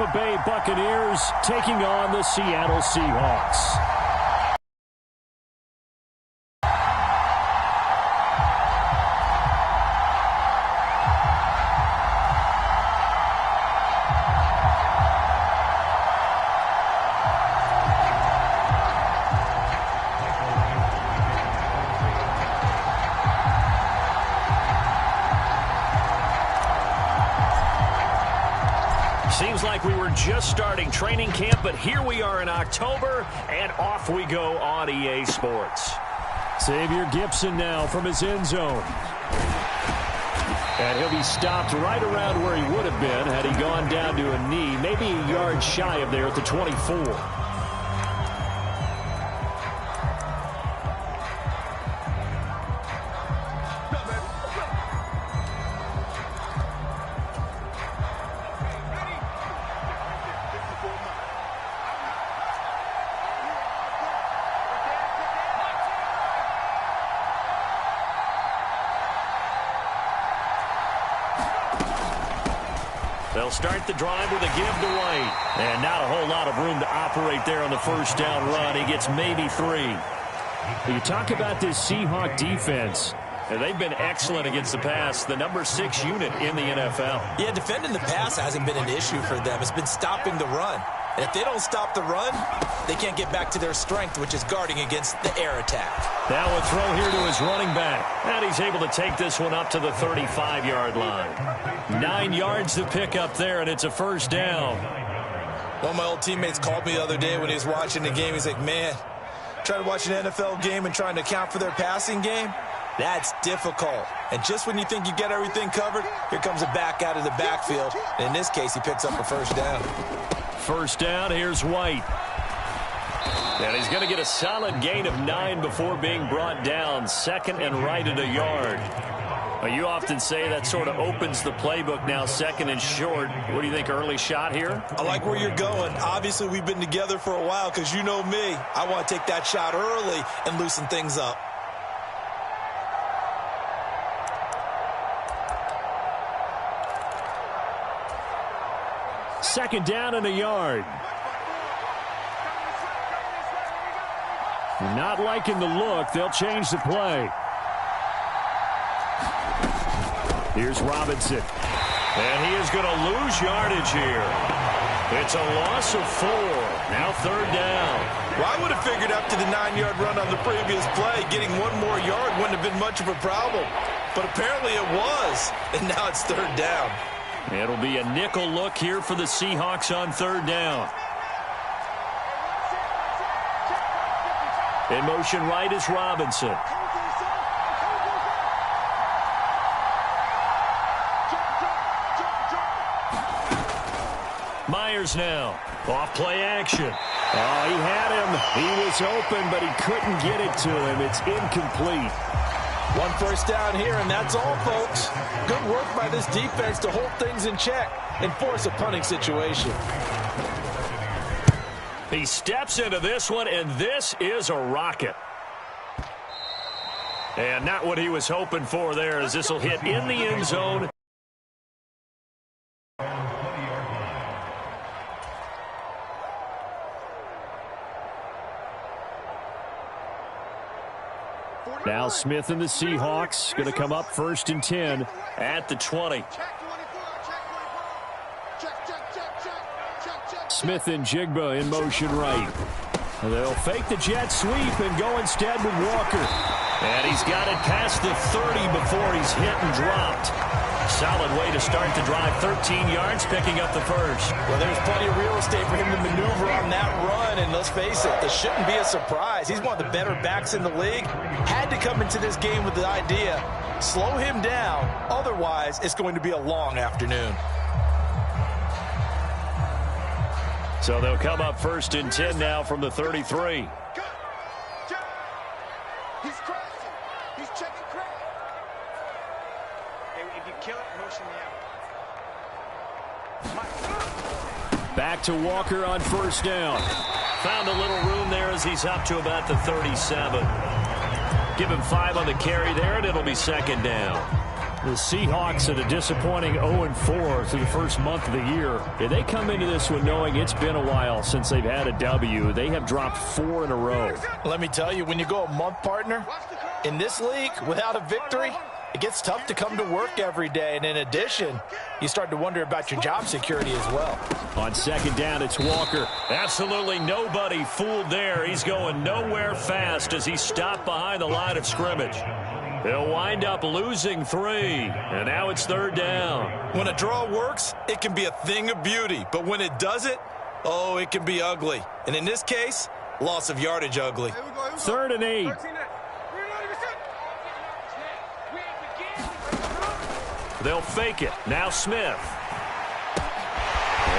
Tampa Bay Buccaneers taking on the Seattle Seahawks. Seems like we were just starting training camp, but here we are in October, and off we go on EA Sports. Xavier Gipson now from his end zone. And he'll be stopped right around where he would have been had he gone down to a knee, maybe a yard shy of there at the 24. They'll start the drive with a give to White. And not a whole lot of room to operate there on the first down run. He gets maybe 3. You talk about this Seahawk defense. They've been excellent against the pass, the number 6 unit in the NFL. Yeah, defending the pass hasn't been an issue for them. It's been stopping the run. And if they don't stop the run, they can't get back to their strength, which is guarding against the air attack. Now a throw here to his running back. And he's able to take this one up to the 35-yard line. 9 yards to pick up there, and it's a first down. One of my old teammates called me the other day when he was watching the game. He's like, man, trying to watch an NFL game and trying to account for their passing game, that's difficult. And just when you think you get everything covered, here comes a back out of the backfield. And in this case, he picks up a first down. First down, here's White. And he's going to get a solid gain of 9 before being brought down. Second and right at a yard. Well, you often say that sort of opens the playbook now, second and short. What do you think, early shot here? I like where you're going. Obviously, we've been together for a while because you know me. I want to take that shot early and loosen things up. Second down and a yard. Not liking the look. They'll change the play. Here's Robinson. And he is going to lose yardage here. It's a loss of 4. Now third down. Well, I would have figured up to the 9-yard run on the previous play. Getting 1 more yard wouldn't have been much of a problem. But apparently it was. And now it's third down. It'll be a nickel look here for the Seahawks on third down. In motion right is Robinson. Myers now. Off play action. Oh, he had him. He was open, but he couldn't get it to him. It's incomplete. 1 first down here, and that's all, folks. Good work by this defense to hold things in check and force a punting situation. He steps into this one, and this is a rocket. And not what he was hoping for there, as this will hit in the end zone. Now Smith and the Seahawks going to come up first and 10 at the 20. Smith and Jigba in motion right. They'll fake the jet sweep and go instead with Walker. And he's got it past the 30 before he's hit and dropped. Solid way to start the drive. 13 yards, picking up the first. Well, there's plenty of real estate for him to maneuver on that run. And let's face it, this shouldn't be a surprise. He's one of the better backs in the league. Had to come into this game with the idea, slow him down. Otherwise, it's going to be a long afternoon. So they'll come up first and 10 now from the 33. He's crashing. He's checking crack. If you kill it, motion me out. Back to Walker on first down. Found a little room there as he's up to about the 37. Give him 5 on the carry there, and it'll be second down. The Seahawks at a disappointing 0-4 through the first month of the year. They come into this one knowing it's been a while since they've had a W. They have dropped 4 in a row. Let me tell you, when you go a month, partner, in this league without a victory, it gets tough to come to work every day. And in addition, you start to wonder about your job security as well. On second down, it's Walker. Absolutely nobody fooled there. He's going nowhere fast as he stopped behind the line of scrimmage. He'll wind up losing 3, and now it's third down. When a draw works, it can be a thing of beauty. But when it doesn't, oh, it can be ugly. And in this case, loss of yardage ugly. Third and 8. They'll fake it. Now Smith.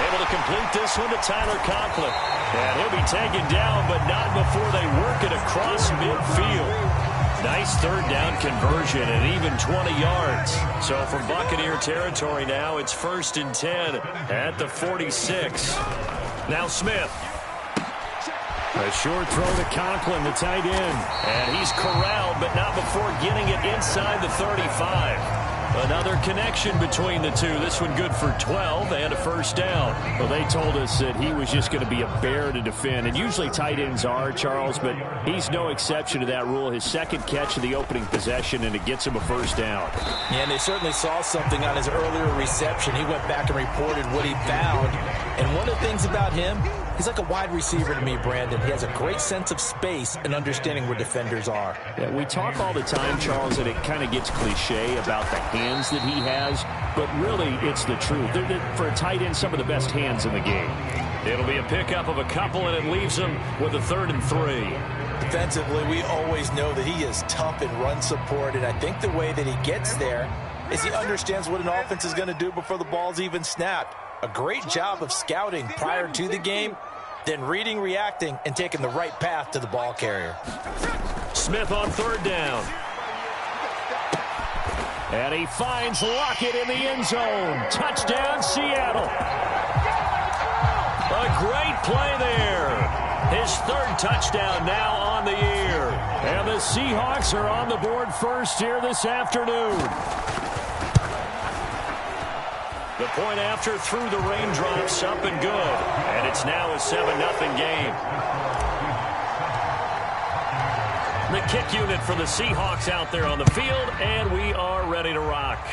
Able to complete this one to Tyler Conklin. And he'll be taken down, but not before they work it across midfield. Nice third down conversion and even 20 yards. So from Buccaneer territory now, it's 1st and 10 at the 46. Now Smith. A short throw to Conklin, the tight end. And he's corralled, but not before getting it inside the 35. Another connection between the two. This one good for 12 and a first down. Well, they told us that he was just going to be a bear to defend. And usually tight ends are, Charles, but he's no exception to that rule. His second catch of the opening possession, and it gets him a first down. Yeah, and they certainly saw something on his earlier reception. He went back and reported what he found. And one of the things about him, he's like a wide receiver to me, Brandon. He has a great sense of space and understanding where defenders are. Yeah, we talk all the time, Charles, and it kind of gets cliche about the hands that he has, but really it's the truth. For a tight end, some of the best hands in the game. It'll be a pickup of a couple, and it leaves him with a 3rd and 3. Defensively, we always know that he is tough in run support, and I think the way that he gets there is he understands what an offense is going to do before the ball's even snapped. A great job of scouting prior to the game, then reading, reacting, and taking the right path to the ball carrier. Smith on 3rd down. And he finds Lockett in the end zone. Touchdown, Seattle. A great play there. His 3rd touchdown now on the year. And the Seahawks are on the board first here this afternoon. The point after through the raindrops, up and good. And it's now a 7-0 game. The kick unit for the Seahawks out there on the field, and we are ready to rock.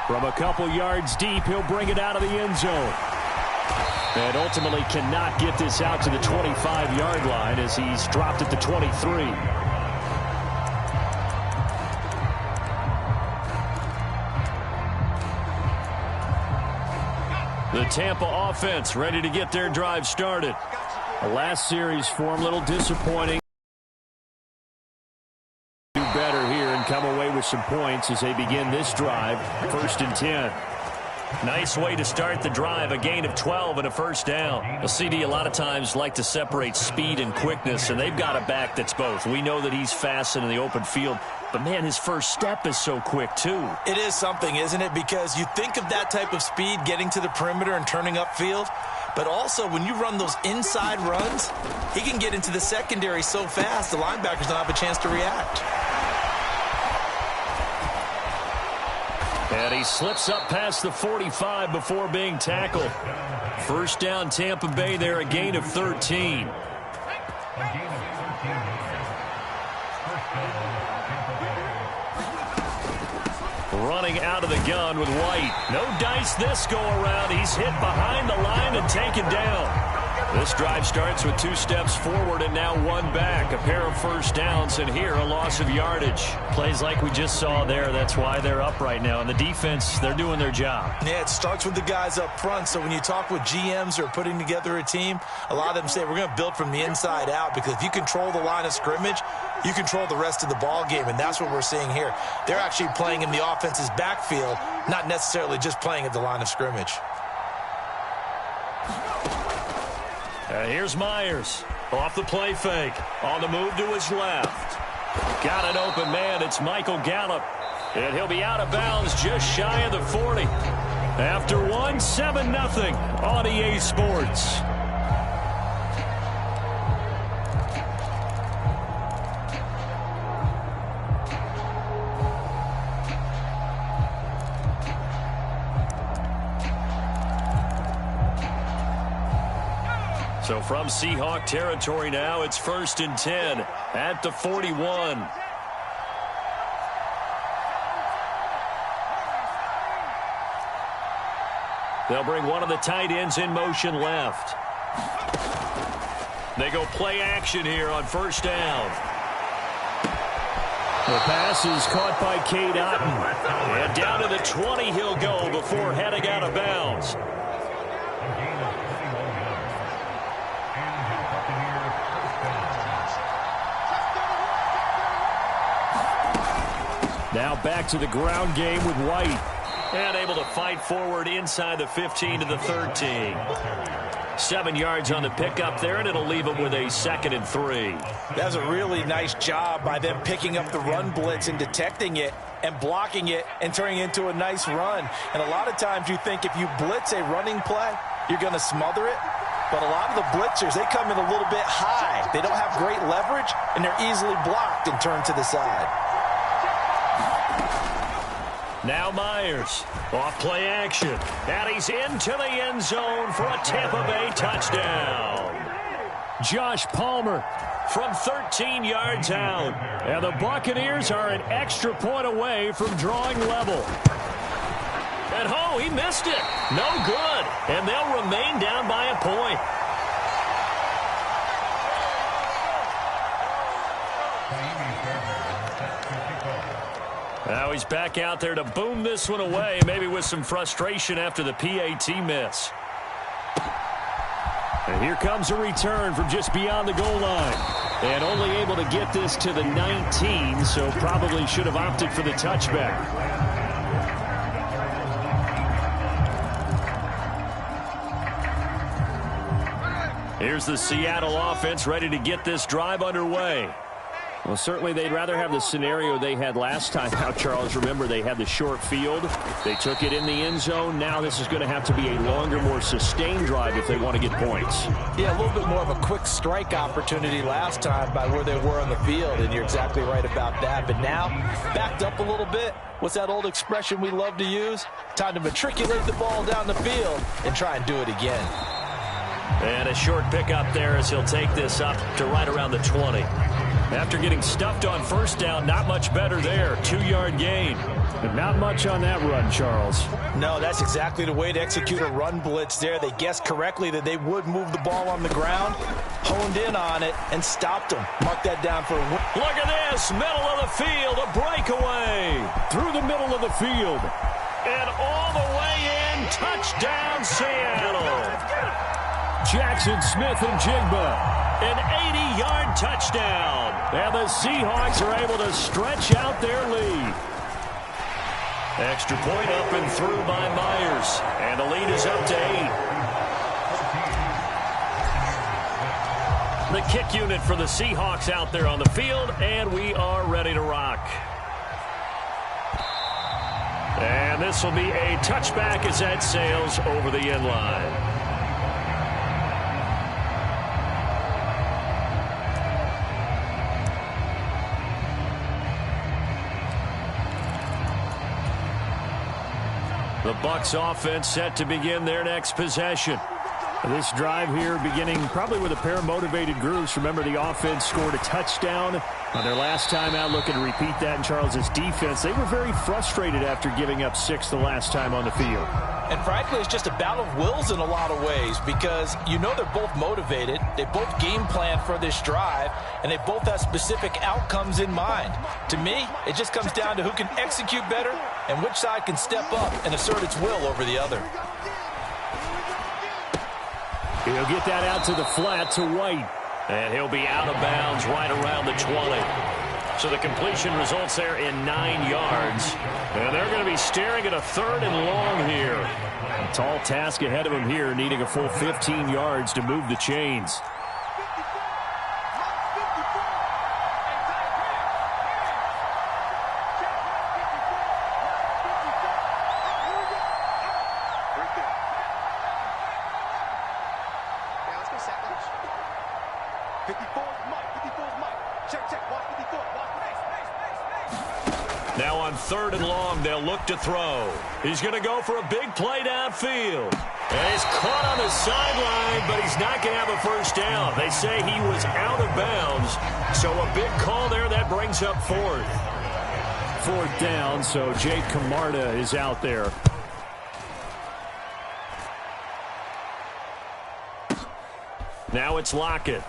From a couple yards deep, he'll bring it out of the end zone. And ultimately cannot get this out to the 25-yard line as he's dropped at the 23. The Tampa offense ready to get their drive started. The last series for him, a little disappointing. Do better here and come away with some points as they begin this drive, 1st and 10. Nice way to start the drive, a gain of 12 and a first down. A CD a lot of times like to separate speed and quickness, and they've got a back that's both. We know that he's fast in the open field, but, man, his first step is so quick, too. It is something, isn't it? Because you think of that type of speed getting to the perimeter and turning upfield, but also when you run those inside runs, he can get into the secondary so fast the linebackers don't have a chance to react. And he slips up past the 45 before being tackled. First down, Tampa Bay there, a gain of 13. Running out of the gun with White. No dice this go around. He's hit behind the line and taken down. This drive starts with 2 steps forward and now 1 back. A pair of first downs, and here a loss of yardage. Plays like we just saw there. That's why they're up right now. And the defense, they're doing their job. Yeah, it starts with the guys up front. So when you talk with GMs or putting together a team, a lot of them say we're going to build from the inside out, because if you control the line of scrimmage, you control the rest of the ball game, and that's what we're seeing here. They're actually playing in the offense's backfield, not necessarily just playing at the line of scrimmage. Here's Myers off the play fake. On the move to his left. Got an open man. It's Michael Gallup. And he'll be out of bounds just shy of the 40. After 7-0 on EA Sports. So from Seahawk territory now, it's 1st and 10 at the 41. They'll bring one of the tight ends in motion left. They go play action here on 1st down. The pass is caught by Cade Otton. And down to the 20 he'll go before heading out of bounds. Now back to the ground game with White. And able to fight forward inside the 15 to the 13. 7 yards on the pickup there, and it'll leave him with a 2nd and 3. That's a really nice job by them picking up the run blitz and detecting it and blocking it and turning it into a nice run. And a lot of times you think if you blitz a running play, you're going to smother it. But a lot of the blitzers, they come in a little bit high. They don't have great leverage, and they're easily blocked and turned to the side. Now Myers, off play action, and he's into the end zone for a Tampa Bay touchdown. Josh Palmer from 13 yards out. And the Buccaneers are an extra point away from drawing level. And he missed it. No good. And they'll remain down by a point. Now he's back out there to boom this one away, maybe with some frustration after the PAT miss. And here comes a return from just beyond the goal line. And only able to get this to the 19, so probably should have opted for the touchback. Here's the Seattle offense ready to get this drive underway. Well, certainly they'd rather have the scenario they had last time out, Charles. Remember, they had the short field. They took it in the end zone. Now this is going to have to be a longer, more sustained drive if they want to get points. Yeah, a little bit more of a quick strike opportunity last time by where they were on the field, and you're exactly right about that. But now, backed up a little bit. What's that old expression we love to use? Time to matriculate the ball down the field and try and do it again. And a short pickup there as he'll take this up to right around the 20. After getting stuffed on 1st down, not much better there. 2-yard gain. But not much on that run, Charles. No, that's exactly the way to execute a run blitz there. They guessed correctly that they would move the ball on the ground, honed in on it, and stopped them. Mark that down for a win. Look at this, middle of the field, a breakaway. Through the middle of the field. And all the way in, touchdown Seattle. Jackson Smith and Jigba. An 80-yard touchdown. And the Seahawks are able to stretch out their lead. Extra point up and through by Myers. And the lead is up to 8. The kick unit for the Seahawks out there on the field, and we are ready to rock. And this will be a touchback as that sails over the end line. The Bucs offense set to begin their next possession. This drive here beginning probably with a pair of motivated groups. Remember, the offense scored a touchdown on their last time out. Looking to repeat that in Charles's defense. They were very frustrated after giving up 6 the last time on the field. And frankly, it's just a battle of wills in a lot of ways because you know they're both motivated. They both game plan for this drive, and they both have specific outcomes in mind. To me, it just comes down to who can execute better and which side can step up and assert its will over the other. He'll get that out to the flat to White. And he'll be out of bounds right around the 20. So the completion results there in 9 yards. And they're going to be staring at a 3rd and long here. A tall task ahead of him here, needing a full 15 yards to move the chains. Now on 3rd and long, they'll look to throw. He's going to go for a big play downfield. And he's caught on the sideline, but he's not going to have a first down. They say he was out of bounds, so a big call there that brings up fourth. Fourth down, so Jake Camarda is out there. Now it's Lockett.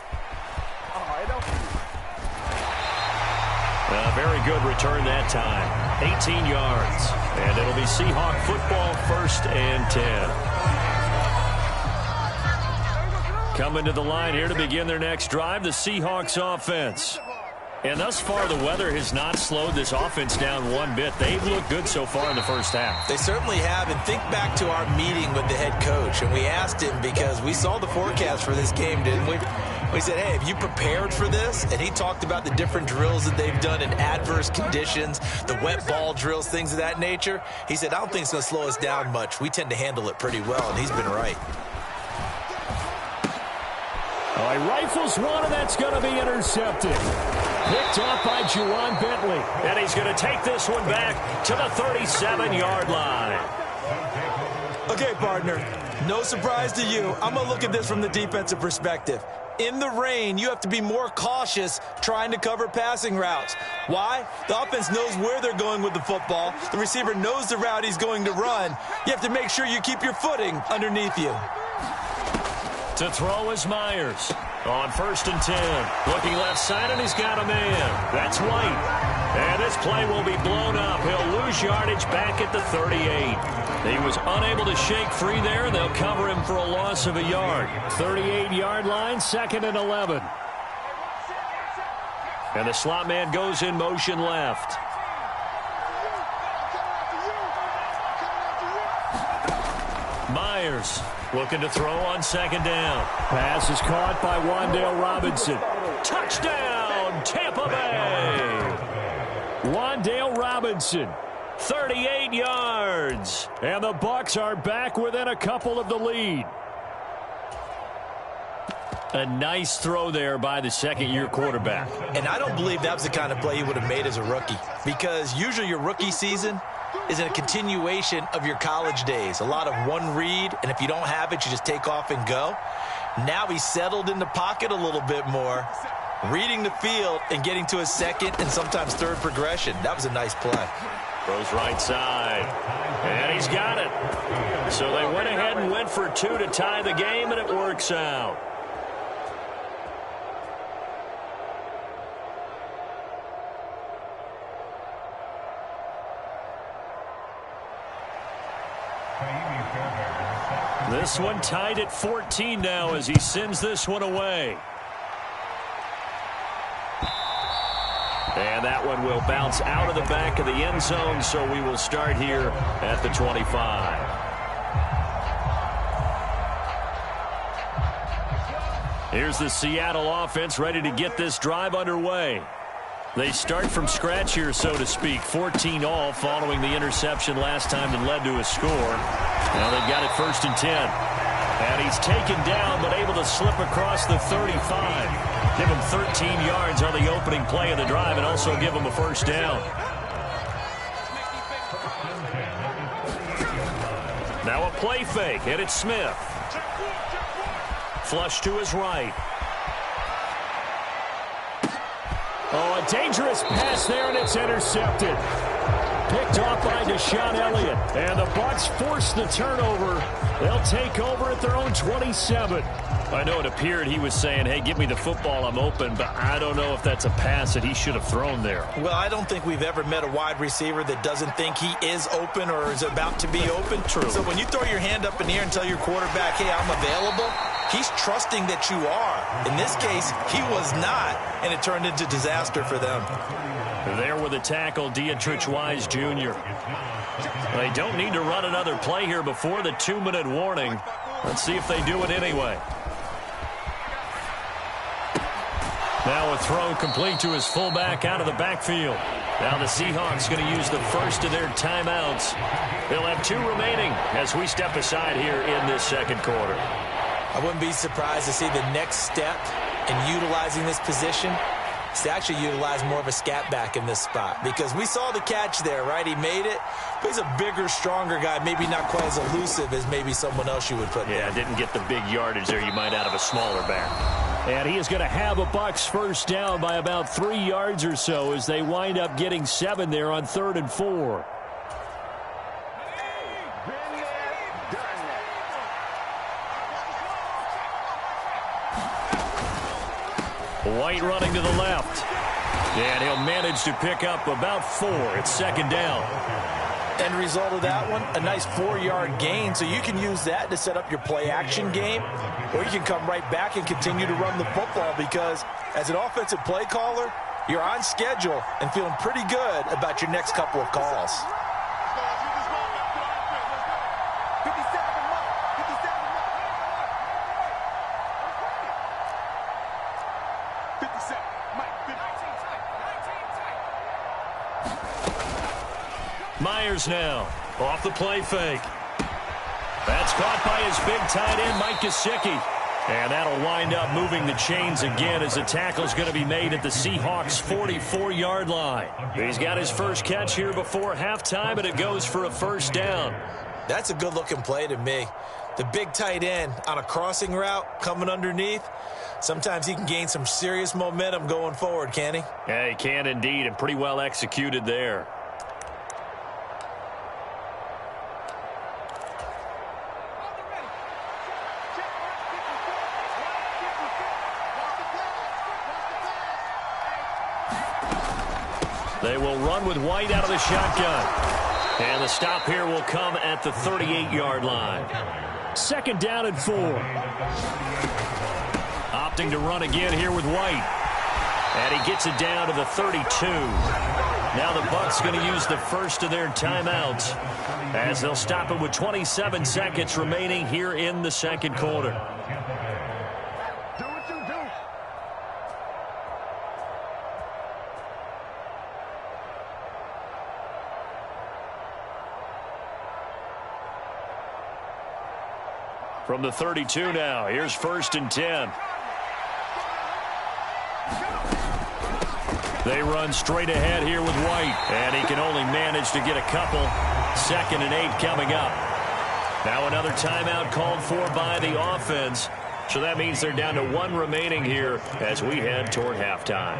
A very good return that time. 18 yards. And it'll be Seahawk football, 1st and 10. Coming to the line here to begin their next drive, the Seahawks offense. And thus far, the weather has not slowed this offense down one bit. They've looked good so far in the first half. They certainly have. And think back to our meeting with the head coach. And we asked him because we saw the forecast for this game, didn't we? We said, hey, have you prepared for this? And he talked about the different drills that they've done in adverse conditions, the wet ball drills, things of that nature. He said, I don't think it's going to slow us down much. We tend to handle it pretty well, and he's been right. Oh, he rifles one, and that's going to be intercepted. Picked off by Juwan Bentley. And he's going to take this one back to the 37-yard line. Okay, partner, no surprise to you. I'm going to look at this from the defensive perspective. In the rain, you have to be more cautious trying to cover passing routes. Why? The offense knows where they're going with the football. The receiver knows the route he's going to run. You have to make sure you keep your footing underneath you. To throw is Myers. On 1st and 10. Looking left side, and he's got a man. That's White. And this play will be blown up. He'll lose yardage back at the 38. He was unable to shake free there, and they'll cover him for a loss of a yard. 38-yard line, 2nd and 11. And the slot man goes in motion left. Myers looking to throw on 2nd down. Pass is caught by Wan'Dale Robinson. Touchdown, Tampa Bay! Wan'Dale Robinson. 38 yards. And the Bucs are back within a couple of the lead. A nice throw there by the second-year quarterback. And I don't believe that was the kind of play he would have made as a rookie, because usually your rookie season is in a continuation of your college days. A lot of one read, and if you don't have it, you just take off and go. Now he's settled in the pocket a little bit more, reading the field and getting to his second and sometimes third progression. That was a nice play. Throws right side. And he's got it. So they went ahead and went for 2 to tie the game, and it works out. This one tied at 14 now as he sends this one away. And that one will bounce out of the back of the end zone, so we will start here at the 25. Here's the Seattle offense ready to get this drive underway. They start from scratch here, so to speak. 14 all following the interception last time that led to a score. Now they've got it 1st and 10. And he's taken down but able to slip across the 35. Give him 13 yards on the opening play of the drive and also give him a first down. Now a play fake, and it's Smith. Flush to his right. Oh, a dangerous pass there, and it's intercepted. Picked off by Deshaun Elliott. And the Bucs force the turnover. They'll take over at their own 27. I know it appeared he was saying, hey, give me the football, I'm open, but I don't know if that's a pass that he should have thrown there. Well, I don't think we've ever met a wide receiver that doesn't think he is open or is about to be open. True. So when you throw your hand up in the air and tell your quarterback, hey, I'm available, he's trusting that you are. In this case, he was not, and it turned into disaster for them. There with the tackle, Dietrich Wise Jr. They don't need to run another play here before the 2-minute warning. Let's see if they do it anyway. Now a throw complete to his fullback out of the backfield. Now the Seahawks going to use the first of their timeouts. They'll have 2 remaining as we step aside here in this second quarter. I wouldn't be surprised to see the next step in utilizing this position He's actually utilized more of a scat back in this spot because we saw the catch there, right? He made it, but he's a bigger, stronger guy, maybe not quite as elusive as maybe someone else you would put there. Yeah, didn't get the big yardage there you might out of a smaller back. And he is going to have a Bucs first down by about 3 yards or so as they wind up getting 7 there on 3rd and 4. White running to the left. And he'll manage to pick up about 4. It's 2nd down. End result of that one, a nice 4-yard gain. So you can use that to set up your play-action game, or you can come right back and continue to run the football because as an offensive play caller, you're on schedule and feeling pretty good about your next couple of calls. Myers now off the play fake. That's caught by his big tight end, Mike Gesicki. And that'll wind up moving the chains again as the tackle's going to be made at the Seahawks' 44-yard line. He's got his first catch here before halftime, and it goes for a first down. That's a good-looking play to me. The big tight end on a crossing route coming underneath. Sometimes he can gain some serious momentum going forward, can he? Yeah, he can indeed, and pretty well executed there. They will run with White out of the shotgun. And the stop here will come at the 38-yard line. 2nd down and 4. Opting to run again here with White. And he gets it down to the 32. Now the Bucs going to use the first of their timeouts as they'll stop it with 27 seconds remaining here in the 2nd quarter. From the 32 now, here's 1st and 10. They run straight ahead here with White, and he can only manage to get a couple. 2nd and 8 coming up. Now another timeout called for by the offense, so that means they're down to 1 remaining here as we head toward halftime.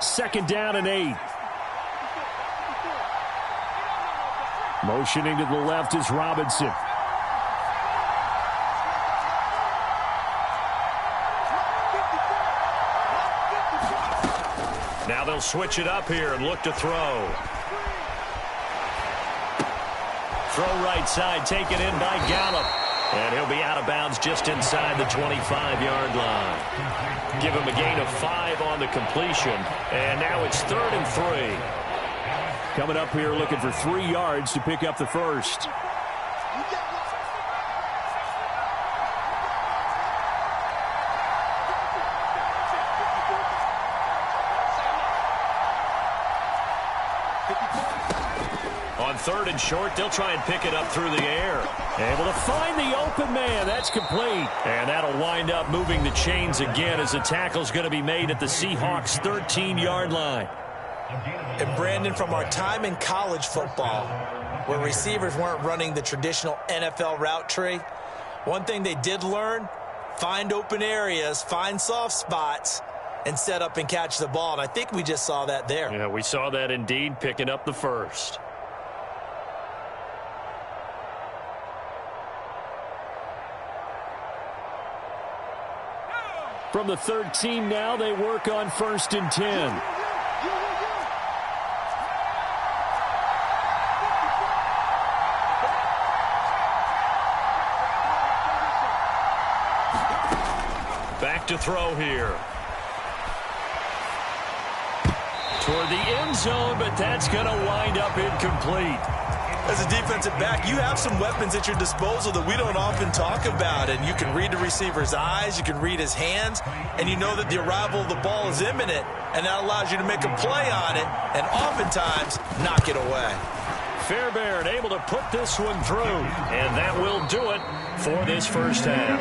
Second down and 8. Motioning to the left is Robinson. Now they'll switch it up here and look to throw. Throw right side, taken in by Gallup. And he'll be out of bounds just inside the 25-yard line. Give him a gain of 5 on the completion. And now it's 3rd and 3. Coming up here looking for 3 yards to pick up the first. On 3rd and short, they'll try and pick it up through the air. Able to find the open man. That's complete. And that'll wind up moving the chains again as the tackle's going to be made at the Seahawks' 13-yard line. And Brandon, from our time in college football, where receivers weren't running the traditional NFL route tree, one thing they did learn, find open areas, find soft spots, and set up and catch the ball. And I think we just saw that there. Yeah, we saw that indeed, picking up the first. From the 13 now, they work on 1st and 10. Back to throw here. Toward the end zone, but that's going to wind up incomplete. As a defensive back, you have some weapons at your disposal that we don't often talk about. And you can read the receiver's eyes, you can read his hands, and you know that the arrival of the ball is imminent. And that allows you to make a play on it and oftentimes knock it away. Fairbairn able to put this one through. And that will do it for this first half.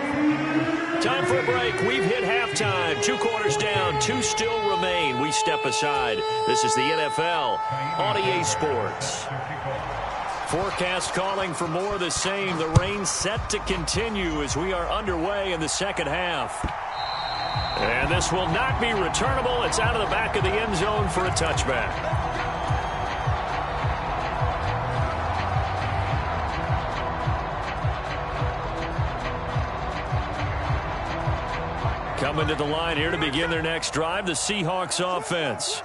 Time for a break. We've hit halftime. 2 quarters down. 2 still remain. We step aside. This is the NFL on EA Sports. Forecast calling for more of the same. The rain set to continue as we are underway in the second half. And this will not be returnable. It's out of the back of the end zone for a touchback. Coming to the line here to begin their next drive, the Seahawks offense.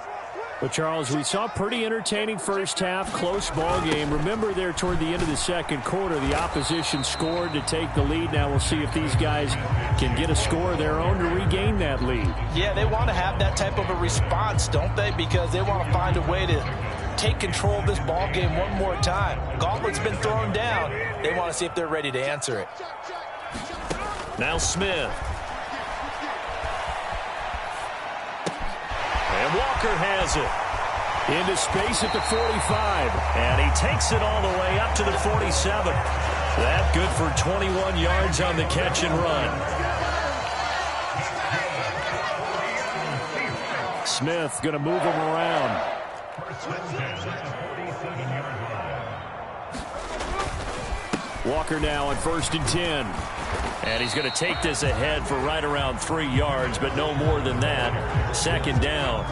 But, Charles, we saw a pretty entertaining first half, close ball game. Remember there toward the end of the second quarter, the opposition scored to take the lead. Now we'll see if these guys can get a score of their own to regain that lead. Yeah, they want to have that type of a response, don't they? Because they want to find a way to take control of this ball game one more time. Gauntlet's been thrown down. They want to see if they're ready to answer it. Now Smith. And Walker has it. Into space at the 45. And he takes it all the way up to the 47. That good for 21 yards on the catch and run. Smith going to move him around. Walker now on 1st and 10. And he's going to take this ahead for right around 3 yards, but no more than that. Second down.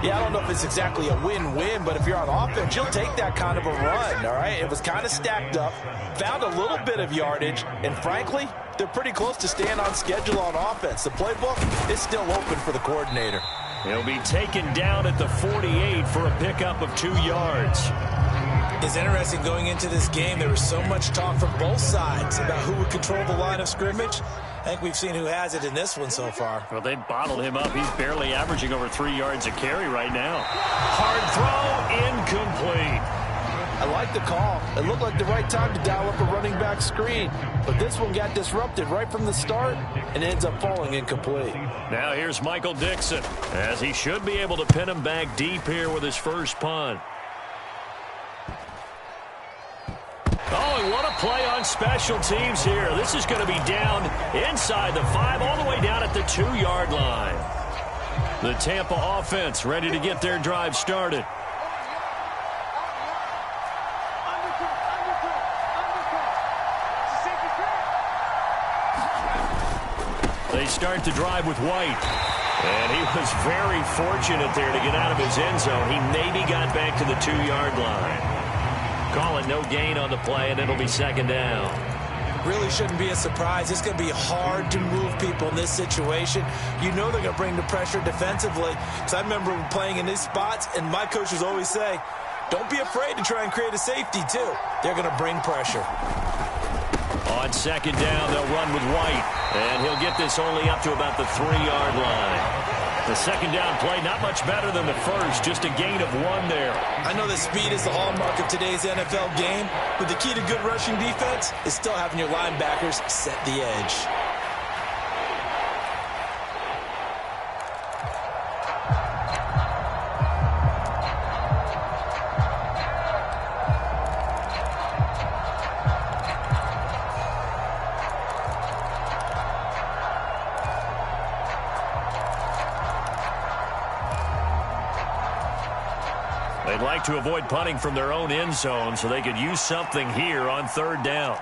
Yeah, I don't know if it's exactly a win-win, but if you're on offense, you'll take that kind of a run, all right? It was kind of stacked up, found a little bit of yardage, and frankly, they're pretty close to staying on schedule on offense. The playbook is still open for the coordinator. He'll be taken down at the 48 for a pickup of 2 yards. It's interesting going into this game. There was so much talk from both sides about who would control the line of scrimmage. I think we've seen who has it in this one so far. Well, they bottled him up. He's barely averaging over 3 yards a carry right now. Hard throw, incomplete. I like the call. It looked like the right time to dial up a running back screen. But this one got disrupted right from the start and ends up falling incomplete. Now here's Michael Dixon, as he should be able to pin him back deep here with his first punt. Oh, and what a play on special teams here. This is going to be down inside the 5, all the way down at the 2-yard line. The Tampa offense ready to get their drive started. They start the drive with White. And he was very fortunate there to get out of his end zone. He maybe got back to the 2-yard line. Call it no gain on the play, and it'll be second down. Really shouldn't be a surprise. It's going to be hard to move people in this situation. You know they're going to bring the pressure defensively. Because I remember playing in these spots, and my coaches always say, don't be afraid to try and create a safety, too. They're going to bring pressure. On second down, they'll run with White. And he'll get this only up to about the 3-yard line. The second down play, not much better than the first, just a gain of 1 there. I know that speed is the hallmark of today's NFL game, but the key to good rushing defense is still having your linebackers set the edge. They'd like to avoid punting from their own end zone so they could use something here on third down.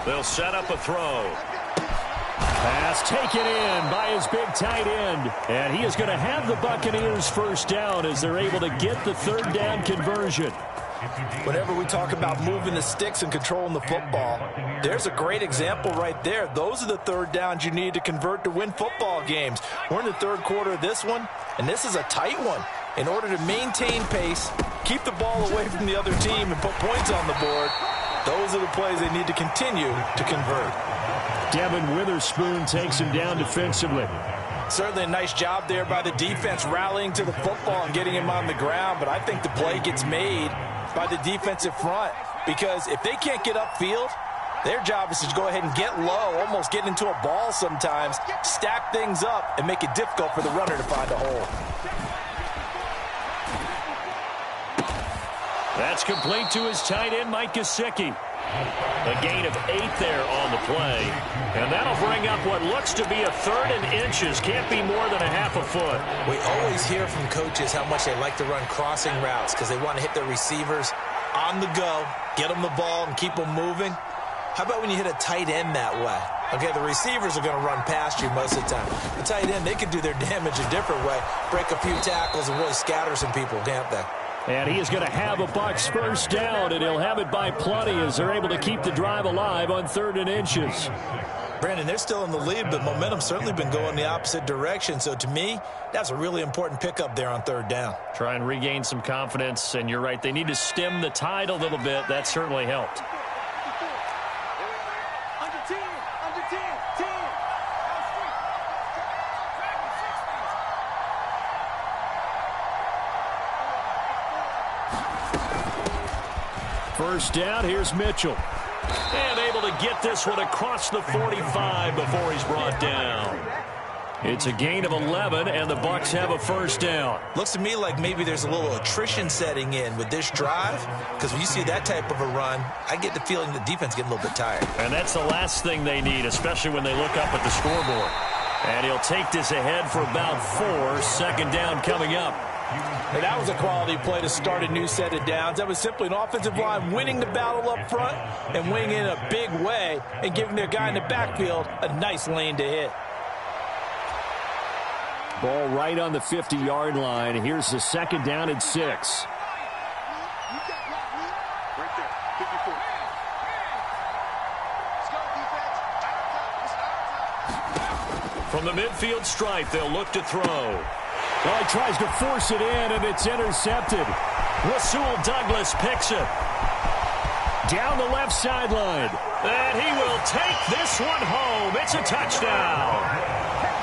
They'll set up a throw. Pass taken in by his big tight end. And he is going to have the Buccaneers first down as they're able to get the third down conversion. Whenever we talk about moving the sticks and controlling the football, there's a great example right there. Those are the third downs you need to convert to win football games. We're in the third quarter of this one, and this is a tight one. In order to maintain pace, keep the ball away from the other team, and put points on the board, those are the plays they need to continue to convert. Devin Witherspoon takes him down defensively. Certainly a nice job there by the defense rallying to the football and getting him on the ground, but I think the play gets made by the defensive front because if they can't get upfield, their job is to go ahead and get low, almost get into a ball sometimes, stack things up, and make it difficult for the runner to find a hole. That's complete to his tight end, Mike Gesicki. A gain of 8 there on the play. And that'll bring up what looks to be a 3rd and inches. Can't be more than a half a foot. We always hear from coaches how much they like to run crossing routes because they want to hit their receivers on the go, get them the ball, and keep them moving. How about when you hit a tight end that way? Okay, the receivers are going to run past you most of the time. The tight end, they can do their damage a different way, break a few tackles and really scatter some people, can't they? And he is going to have a Bucs first down, and he'll have it by plenty as they're able to keep the drive alive on 3rd and inches. Brandon, they're still in the lead, but momentum's certainly been going the opposite direction. So to me, that's a really important pickup there on 3rd down. Try and regain some confidence, and you're right. They need to stem the tide a little bit. That certainly helped. First down, here's Mitchell. And able to get this one across the 45 before he's brought down. It's a gain of 11, and the Bucs have a first down. Looks to me like maybe there's a little attrition setting in with this drive, because when you see that type of a run, I get the feeling the defense getting a little bit tired. And that's the last thing they need, especially when they look up at the scoreboard. And he'll take this ahead for about 4. 2nd down coming up. And that was a quality play to start a new set of downs. That was simply an offensive line winning the battle up front and winning in a big way and giving their guy in the backfield a nice lane to hit. Ball right on the 50-yard line. Here's the 2nd down and 6. Right there, 54. Let's go, defense. From the midfield stripe, they'll look to throw. Well, he tries to force it in, and it's intercepted. Rasul Douglas picks it. Down the left sideline. And he will take this one home. It's a touchdown.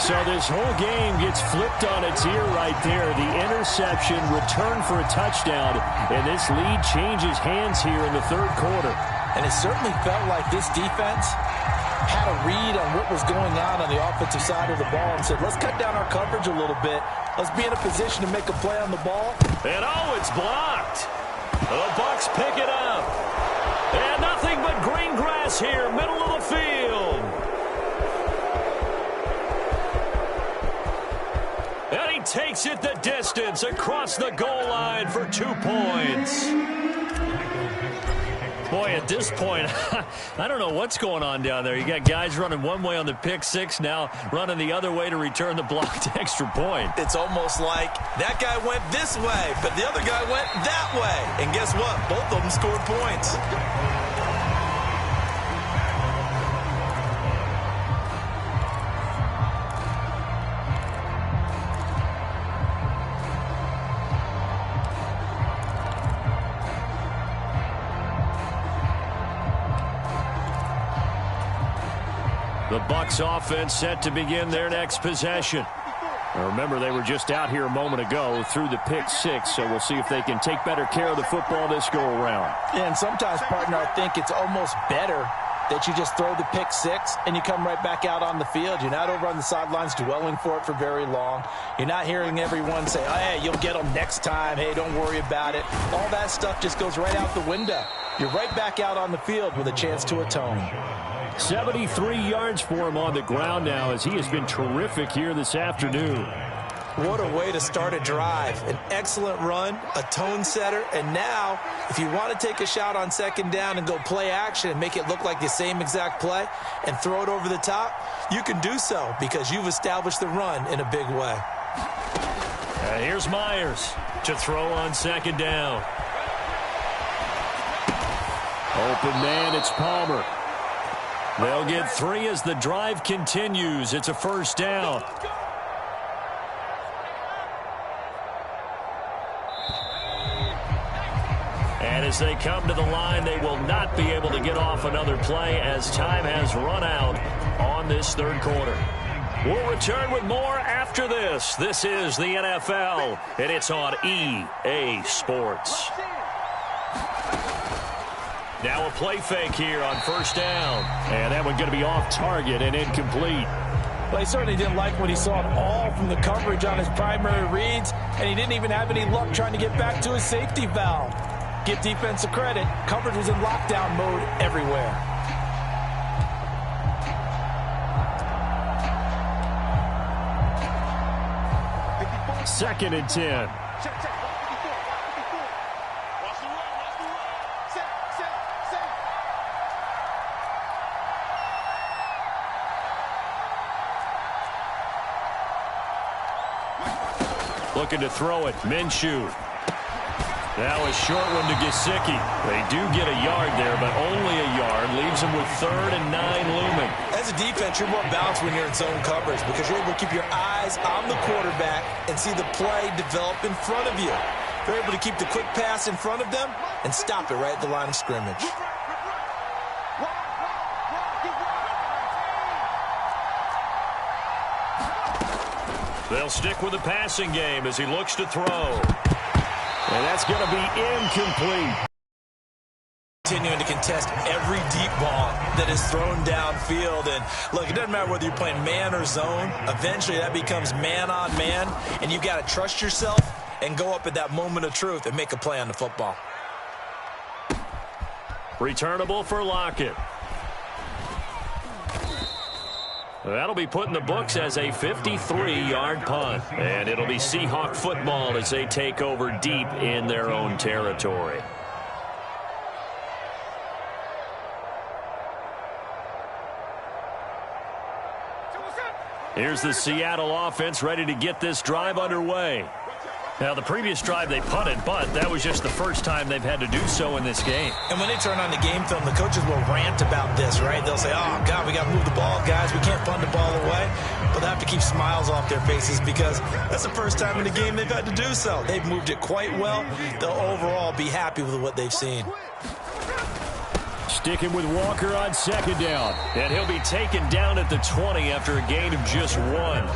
So this whole game gets flipped on its ear right there. The interception, return for a touchdown, and this lead changes hands here in the 3rd quarter. And it certainly felt like this defense had a read on what was going on the offensive side of the ball and said, let's cut down our coverage a little bit. Let's be in a position to make a play on the ball. And oh, it's blocked. The Bucs pick it up. And nothing but green grass here, middle of the field. And he takes it the distance across the goal line for 2 points. Boy, at this point, I don't know what's going on down there. You got guys running one way on the pick six, now running the other way to return the blocked extra point. It's almost like that guy went this way, but the other guy went that way. And guess what? Both of them scored points. The Bucs offense set to begin their next possession. Now remember, they were just out here a moment ago through the pick six, so we'll see if they can take better care of the football this go-around. Yeah, and sometimes, partner, I think it's almost better that you just throw the pick six and you come right back out on the field. You're not over on the sidelines dwelling for it for very long. You're not hearing everyone say, oh, hey, you'll get them next time. Hey, don't worry about it. All that stuff just goes right out the window. You're right back out on the field with a chance to atone. 73 yards for him on the ground now as he has been terrific here this afternoon. What a way to start a drive. An excellent run, a tone setter, and now if you want to take a shot on 2nd down and go play action and make it look like the same exact play and throw it over the top, you can do so because you've established the run in a big way. And here's Myers to throw on 2nd down. Open man, it's Palmer. They'll get 3 as the drive continues. It's a first down. And as they come to the line, they will not be able to get off another play as time has run out on this 3rd quarter. We'll return with more after this. This is the NFL, and it's on EA Sports. Now a play fake here on first down. And that one going to be off target and incomplete. Well, he certainly didn't like what he saw at all from the coverage on his primary reads, and he didn't even have any luck trying to get back to his safety valve. Give defense a credit. Coverage was in lockdown mode everywhere. Second and 10. Looking to throw it. Minshew. Now a short one to Gesicki. They do get a yard there, but only a yard. Leaves them with 3rd and 9 looming. As a defense, you're more balanced when you're in zone coverage because you're able to keep your eyes on the quarterback and see the play develop in front of you. You're able to keep the quick pass in front of them and stop it right at the line of scrimmage. They'll stick with the passing game as he looks to throw. And that's going to be incomplete. Continuing to contest every deep ball that is thrown downfield. And look, it doesn't matter whether you're playing man or zone. Eventually that becomes man on man. And you've got to trust yourself and go up at that moment of truth and make a play on the football. Returnable for Lockett. That'll be put in the books as a 53-yard punt. And it'll be Seahawk football as they take over deep in their own territory. Here's the Seattle offense ready to get this drive underway. Now, the previous drive they punted, but that was just the first time they've had to do so in this game. And when they turn on the game film, the coaches will rant about this, right? They'll say, oh, God, we got to move the ball, guys. We can't punt the ball away. But they have to keep smiles off their faces because that's the first time in the game they've had to do so. They've moved it quite well. They'll overall be happy with what they've seen. Sticking with Walker on second down. And he'll be taken down at the 20 after a gain of just 1.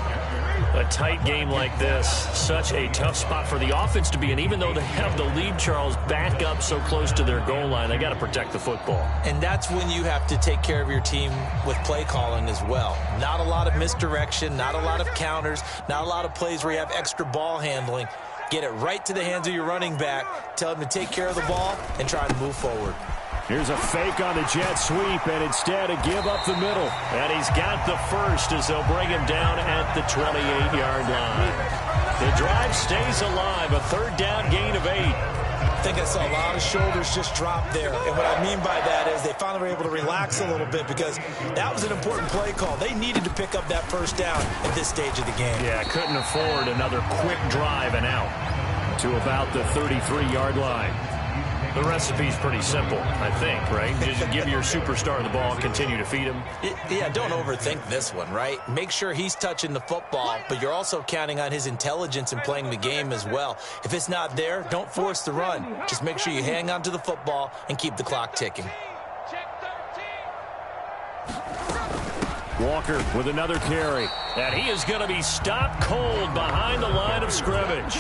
A tight game like this, such a tough spot for the offense to be in. Even though they have the lead, Charles, back up so close to their goal line, they got to protect the football. And that's when you have to take care of your team with play calling as well. Not a lot of misdirection, not a lot of counters, not a lot of plays where you have extra ball handling. Get it right to the hands of your running back, tell him to take care of the ball, and try to move forward. Here's a fake on the jet sweep, and instead a give up the middle. And he's got the first as they'll bring him down at the 28-yard line. The drive stays alive, a 3rd down gain of 8. I think I saw a lot of shoulders just drop there. And what I mean by that is they finally were able to relax a little bit because that was an important play call. They needed to pick up that first down at this stage of the game. Yeah, couldn't afford another quick drive and out to about the 33-yard line. The recipe's pretty simple, I think, right? Just give your superstar the ball, continue to feed him. Yeah, don't overthink this one, right? Make sure he's touching the football, but you're also counting on his intelligence in playing the game as well. If it's not there, don't force the run. Just make sure you hang on to the football and keep the clock ticking. Walker with another carry. And he is going to be stopped cold behind the line of scrimmage.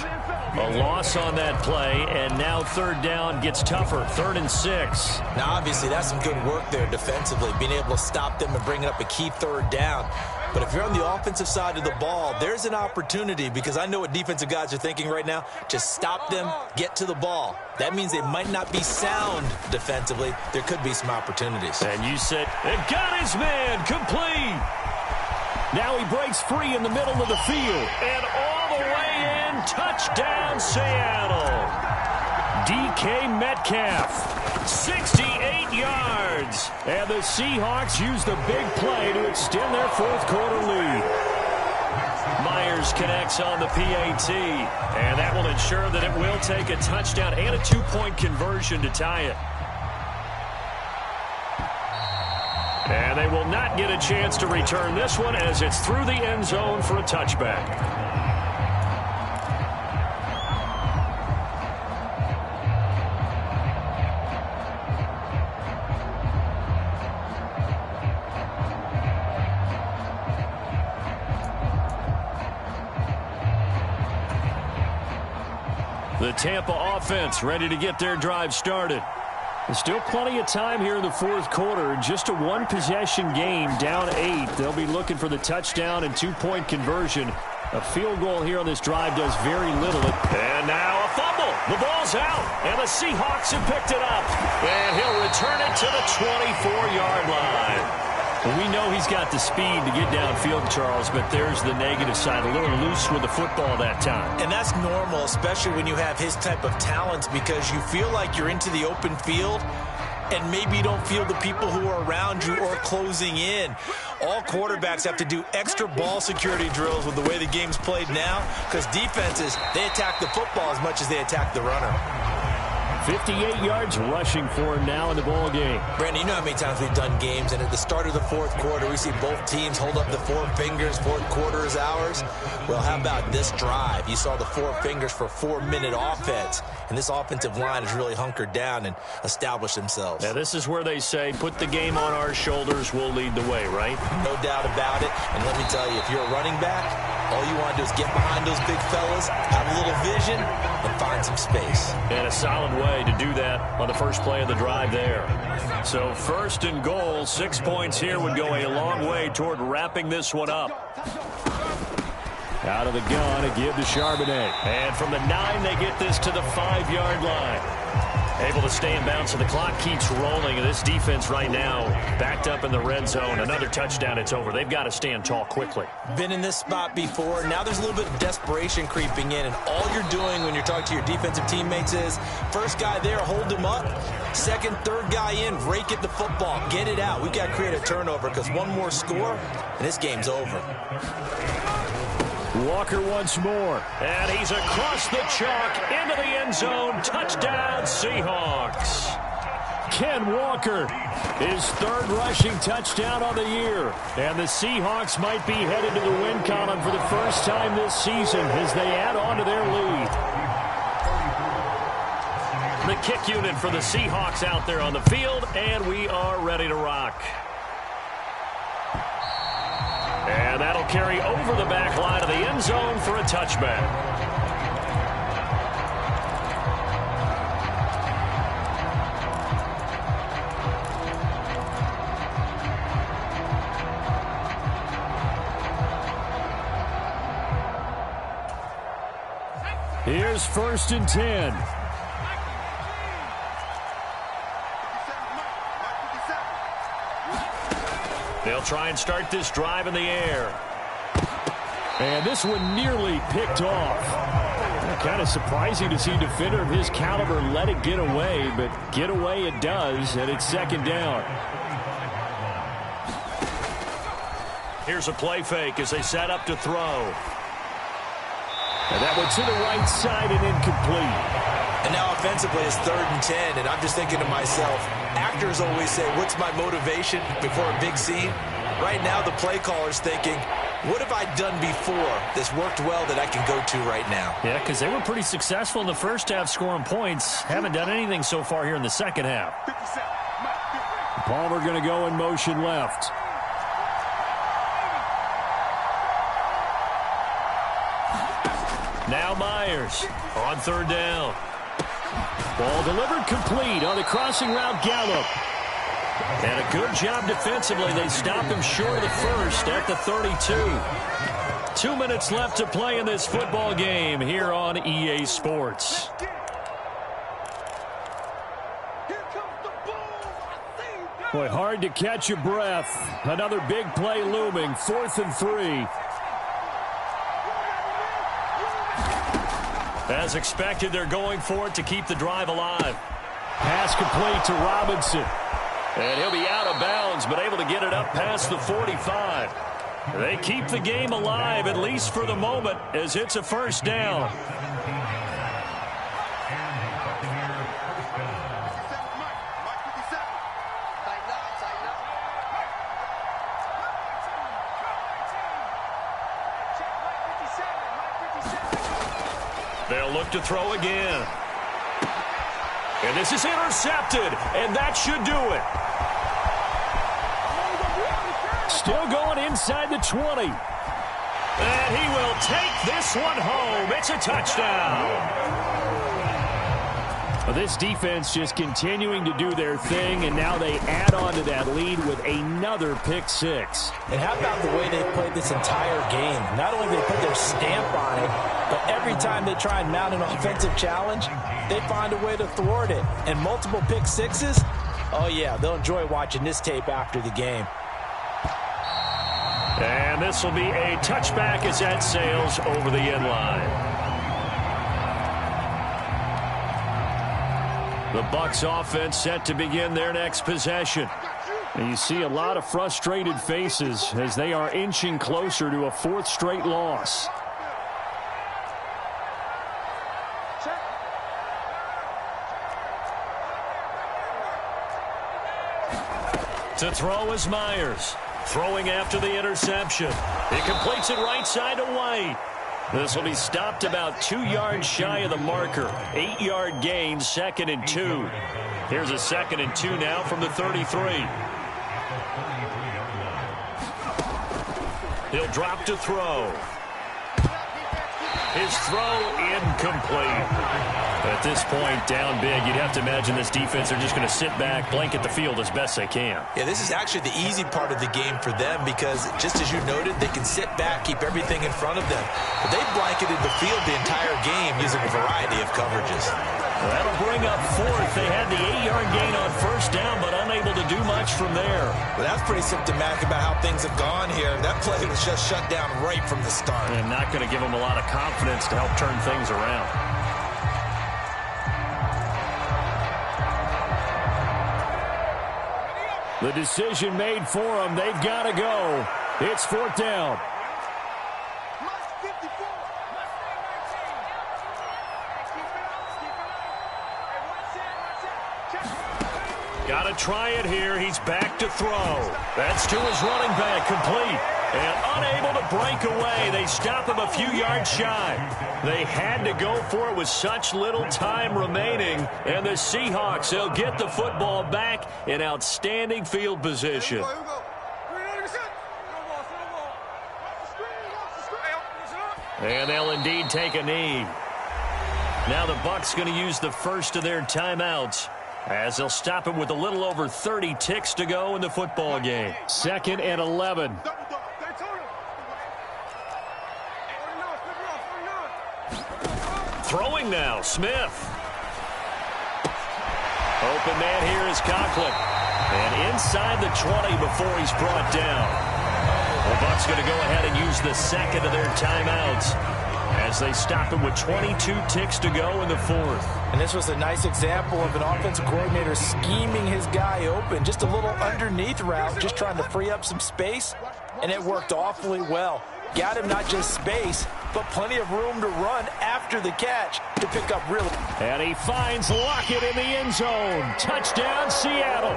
A loss on that play, and now 3rd down gets tougher, 3rd and 6. Now, obviously, that's some good work there defensively, being able to stop them and bringing up a key 3rd down. But if you're on the offensive side of the ball, there's an opportunity because I know what defensive guys are thinking right now. Just stop them, get to the ball. That means they might not be sound defensively. There could be some opportunities. And you said, and got his man complete. Now he breaks free in the middle of the field. And all the way in, touchdown Seattle. DK Metcalf, 68 yards. And the Seahawks use the big play to extend their 4th quarter lead. Myers connects on the PAT, and that will ensure that it will take a touchdown and a 2-point conversion to tie it. And they will not get a chance to return this one as it's through the end zone for a touchback. The Tampa offense ready to get their drive started. There's still plenty of time here in the fourth quarter. Just a one-possession game, down 8. They'll be looking for the touchdown and two-point conversion. A field goal here on this drive does very little. And now a fumble. The ball's out, and the Seahawks have picked it up. And he'll return it to the 24-yard line. Well, we know he's got the speed to get downfield, Charles, but there's the negative side. A little loose with the football that time. And that's normal, especially when you have his type of talents, because you feel like you're into the open field and maybe you don't feel the people who are around you or closing in. All quarterbacks have to do extra ball security drills with the way the game's played now, because defenses, they attack the football as much as they attack the runner. 58 yards rushing for him now in the ball game. Brandon, you know how many times we've done games, and at the start of the fourth quarter, we see both teams hold up the four fingers, fourth quarter is ours. Well, how about this drive? You saw the four fingers for 4-minute offense, and this offensive line has really hunkered down and established themselves. Now, this is where they say, put the game on our shoulders, we'll lead the way, right? No doubt about it, and let me tell you, if you're a running back, all you want to do is get behind those big fellas, have a little vision, and find some space. And a solid way to do that on the first play of the drive there. So first and goal, 6 points here would go a long way toward wrapping this one up. Out of the gun, a give to Charbonnet. And from the 9, they get this to the 5-yard line. Able to stay in bounds, so the clock keeps rolling. And this defense right now backed up in the red zone. Another touchdown, it's over. They've got to stand tall quickly. Been in this spot before. Now there's a little bit of desperation creeping in. And all you're doing when you're talking to your defensive teammates is, first guy there, hold him up. Second, third guy in, rake at the football. Get it out. We've got to create a turnover, because one more score, and this game's over. Walker once more. And he's across the chalk into the end zone. Touchdown, Seahawks. Ken Walker, his third rushing touchdown on the year. And the Seahawks might be headed to the win column for the first time this season as they add on to their lead. The kick unit for the Seahawks out there on the field, and we are ready to rock. And that'll carry over the back line of the end zone for a touchback. Here's 1st and 10. They'll try and start this drive in the air. And this one nearly picked off. Kind of surprising to see a defender of his caliber let it get away, but get away it does, and it's 2nd down. Here's a play fake as they set up to throw. And that one to the right side and incomplete. And now offensively it's 3rd and 10, and I'm just thinking to myself, actors always say, what's my motivation before a big scene? Right now the play caller's thinking, what have I done before that's worked well that I can go to right now? Yeah, because they were pretty successful in the first half scoring points. Haven't done anything so far here in the second half. Palmer going to go in motion left. Now Myers on 3rd down. Ball delivered complete on the crossing route Gallup. And a good job defensively. They stopped him short of the first at the 32. 2 minutes left to play in this football game here on EA Sports. Boy, hard to catch your breath. Another big play looming. 4th and 3. As expected, they're going for it to keep the drive alive. Pass complete to Robinson. And he'll be out of bounds, but able to get it up past the 45. They keep the game alive, at least for the moment, as it's a 1st down. They'll look to throw again. And this is intercepted, and that should do it. Still going inside the 20. And he will take this one home. It's a touchdown. Well, this defense just continuing to do their thing, and now they add on to that lead with another pick six. And how about the way they played this entire game? Not only did they put their stamp on it, but every time they try and mount an offensive challenge, they find a way to thwart it. And multiple pick sixes? Oh, yeah, they'll enjoy watching this tape after the game. And this will be a touchback as that sails over the end line. The Bucs offense set to begin their next possession. And you see a lot of frustrated faces as they are inching closer to a fourth straight loss. To throw is Myers. Throwing after the interception. He completes it right side to White. This will be stopped about 2 yards shy of the marker. 8-yard gain, 2nd and 2. Here's a 2nd and 2 now from the 33. He'll drop to throw. His throw incomplete. At this point, down big, you'd have to imagine this defense are just going to sit back, blanket the field as best they can. Yeah, this is actually the easy part of the game for them because, just as you noted, they can sit back, keep everything in front of them. But they blanketed the field the entire game using a variety of coverages. Well, that'll bring up fourth. They had the 8-yard gain on first down, but unable to do much from there. Well, that's pretty symptomatic about how things have gone here. That play was just shut down right from the start. And not going to give them a lot of confidence to help turn things around. The decision made for them. They've got to go. It's fourth down. Got to try it here. He's back to throw. That's to his running back, complete. And unable to break away. They stop him a few yards shy. They had to go for it with such little time remaining. And the Seahawks, they'll get the football back in outstanding field position. And they'll indeed take a knee. Now the Bucs going to use the first of their timeouts, as they'll stop him with a little over 30 ticks to go in the football game. 2nd and 11. Throwing now, Smith. Open man here is Conklin. And inside the 20 before he's brought down. The Bucs going to go ahead and use the second of their timeouts as they stop him with 22 ticks to go in the fourth. And this was a nice example of an offensive coordinator scheming his guy open. Just a little underneath route, just trying to free up some space, and it worked awfully well. Got him not just space, but plenty of room to run after the catch to pick up really. And he finds Lockett in the end zone. Touchdown, Seattle.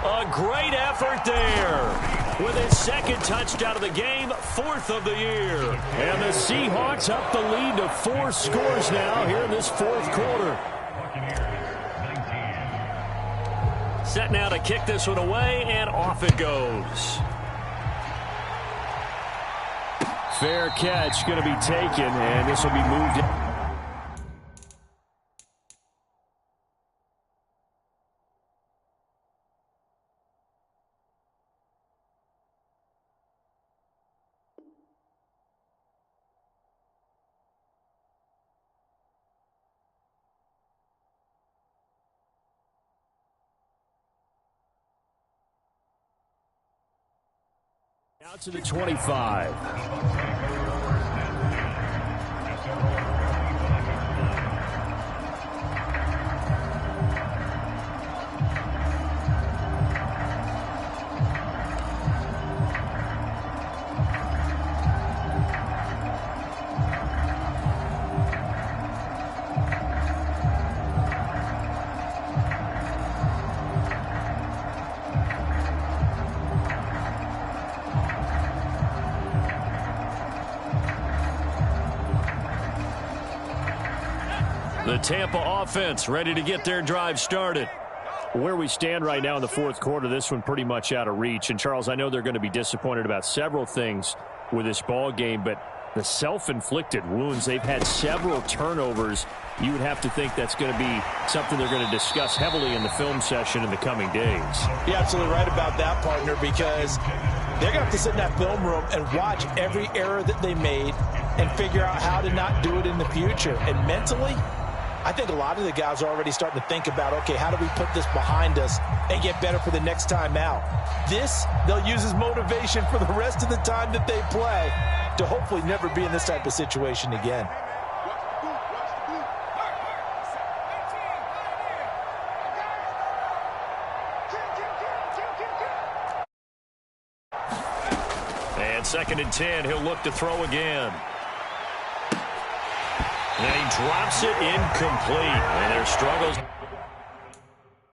A great effort there. With his second touchdown of the game, 4th of the year. And the Seahawks up the lead to 4 scores now here in this fourth quarter. Set now to kick this one away, and off it goes. Fair catch going to be taken, and this will be moved in. Out to the 25. The Tampa offense ready to get their drive started. Where we stand right now in the fourth quarter, this one pretty much out of reach. And, Charles, I know they're going to be disappointed about several things with this ball game, but The self-inflicted wounds. They've had several turnovers. You would have to think that's going to be something they're going to discuss heavily in the film session in the coming days. You're absolutely right about that, partner, because they're going to have to sit in that film room and watch every error that they made and figure out how to not do it in the future. And mentally, I think a lot of the guys are already starting to think about, okay, how do we put this behind us and get better for the next time out? This, they'll use as motivation for the rest of the time that they play to hopefully never be in this type of situation again. And 2nd and 10, he'll look to throw again. And he drops it incomplete. And their struggles.